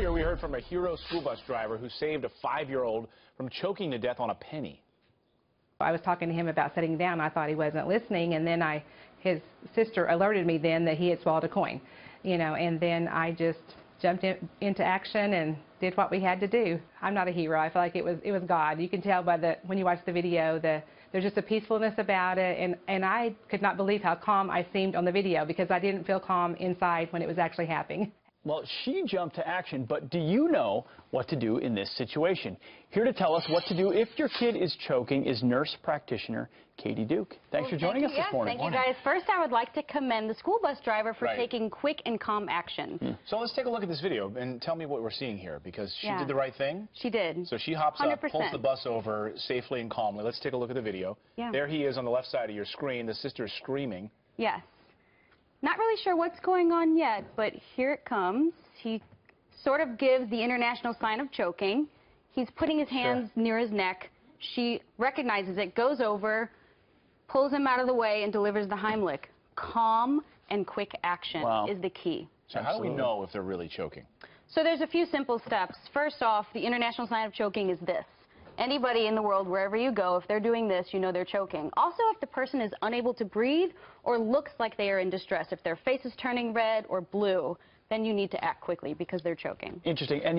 Earlier, we heard from a hero school bus driver who saved a 5-year-old from choking to death on a penny. I was talking to him about sitting down. I thought he wasn't listening, and then his sister alerted me then that he had swallowed a coin, and then I just jumped into action and did what we had to do. I'm not a hero. I feel like it was God. You can tell by when you watch the video, there's just a peacefulness about it, and I could not believe how calm I seemed on the video because I didn't feel calm inside when it was actually happening. Well, she jumped to action, but do you know what to do in this situation? Here to tell us what to do if your kid is choking is nurse practitioner Katie Duke. Thanks for joining us this morning. Thank you, guys. First, I would like to commend the school bus driver for taking quick and calm action. So let's take a look at this video and tell me what we're seeing here, because she did the right thing. She did. So she hops 100%. up, pulls the bus over safely and calmly. Let's take a look at the video. Yeah. There he is on the left side of your screen. The sister is screaming. Yes. Not really sure what's going on yet, but here it comes. He sort of gives the international sign of choking. He's putting his hands near his neck. She recognizes it, goes over, pulls him out of the way, and delivers the Heimlich. Calm and quick action is the key. So how do we know if they're really choking? So there's a few simple steps. First off, the international sign of choking is this. Anybody in the world, wherever you go, if they're doing this, you know they're choking. Also, if the person is unable to breathe or looks like they are in distress, if their face is turning red or blue, then you need to act quickly because they're choking. Interesting. And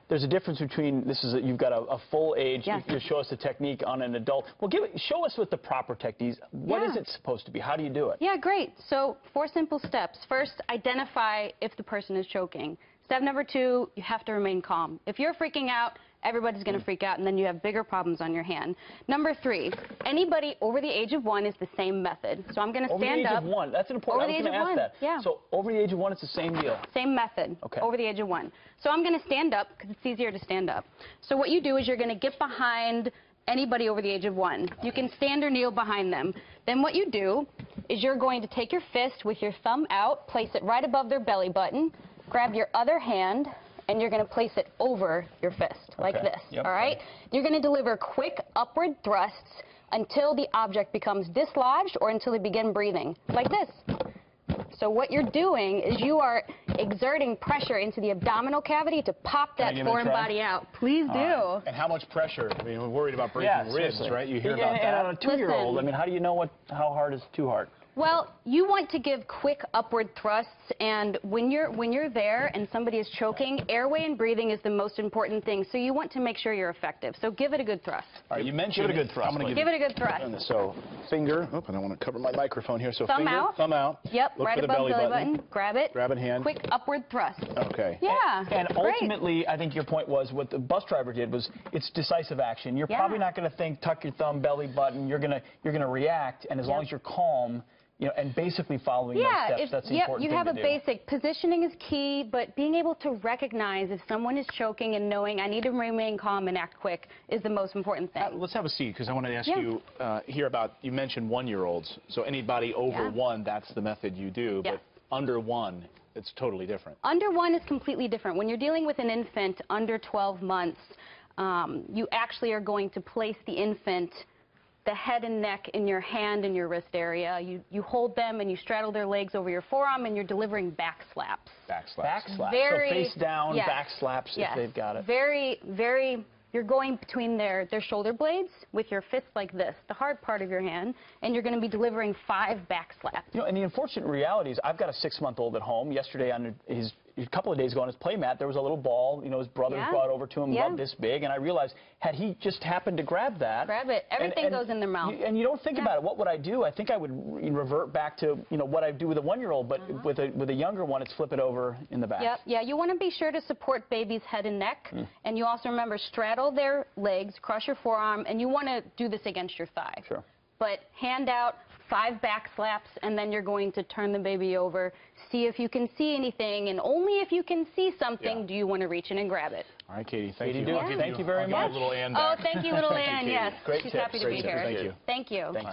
there's a difference between you've got a full age. Yes. You show us the technique on an adult. Well, show us with the proper techniques. What is it supposed to be? How do you do it? Yeah, great. So 4 simple steps. First, identify if the person is choking. Step number 2, you have to remain calm. If you're freaking out, everybody's going to freak out, and then you have bigger problems on your hand. Number 3, anybody over the age of 1 is the same method. So I'm going to stand up. Over the age of 1. That's an important. Over the age of 1. Yeah. So over the age of 1, it's the same deal. Same method. Okay. Over the age of 1. So I'm going to stand up because it's easier to stand up. So what you do is you're going to get behind anybody over the age of 1. You can stand or kneel behind them. Then what you do is you're going to take your fist with your thumb out, place it right above their belly button, grab your other hand, and you're going to place it over your fist, like this, all right? You're going to deliver quick upward thrusts until the object becomes dislodged or until they begin breathing, like this. So what you're doing is you are exerting pressure into the abdominal cavity to pop that foreign body out. Please do. And how much pressure? I mean, we're worried about breaking ribs, right? You hear about that? And on a 2-year-old, I mean, how do you know how hard is too hard? Well, you want to give quick upward thrusts, and when you're there and somebody is choking, airway and breathing is the most important thing. So you want to make sure you're effective. So give it a good thrust. All right, you mentioned give it a good thrust. Give it a good thrust. So finger. Oh, I don't want to cover my microphone here. So thumb finger, out. thumb out. Yep, Look right for the above belly button. Grab it. Grab it, hand. Quick upward thrust. Okay. Yeah. And ultimately, I think your point was what the bus driver did was it's decisive action. You're probably not going to think tuck your thumb, belly button. You're gonna react, and as long as you're calm, and basically following those steps, that's the important thing to do. You have a basic. Positioning is key, but being able to recognize if someone is choking and knowing I need to remain calm and act quick is the most important thing. Let's have a seat, because I want to ask you here about, you mentioned 1-year-olds. So anybody over 1, that's the method you do, but under 1, it's totally different. Under 1 is completely different. When you're dealing with an infant under 12 months, you actually are going to place the infant, the head and neck, in your hand and your wrist area. You hold them and you straddle their legs over your forearm, and you're delivering back slaps. Back slaps. Back slaps. So face down, back slaps if they've got it. Very, very, you're going between their shoulder blades with your fist like this, the hard part of your hand, and you're going to be delivering 5 back slaps. And the unfortunate reality is I've got a 6-month-old at home. Yesterday on a couple of days ago on his play mat, there was a little ball, his brother brought over to him about this big, and I realized had he just happened to grab that. Grab it. Everything goes in their mouth. And you don't think about it. What would I do? I think I would revert back to, what I do with a 1-year-old, but with a younger one, it's flip it over in the back. Yep. Yeah, you want to be sure to support baby's head and neck, and you also remember straddle their legs, cross your forearm, and you want to do this against your thigh. Sure. But hand out 5 back slaps, and then you're going to turn the baby over, see if you can see anything, and only if you can see something do you want to reach in and grab it. All right, Katie, thank you. Thank you very much. Little Ann Oh, back. thank you, little Ann. Yes, Great she's tips. happy to be here. Thank you. Thank you. Thank you.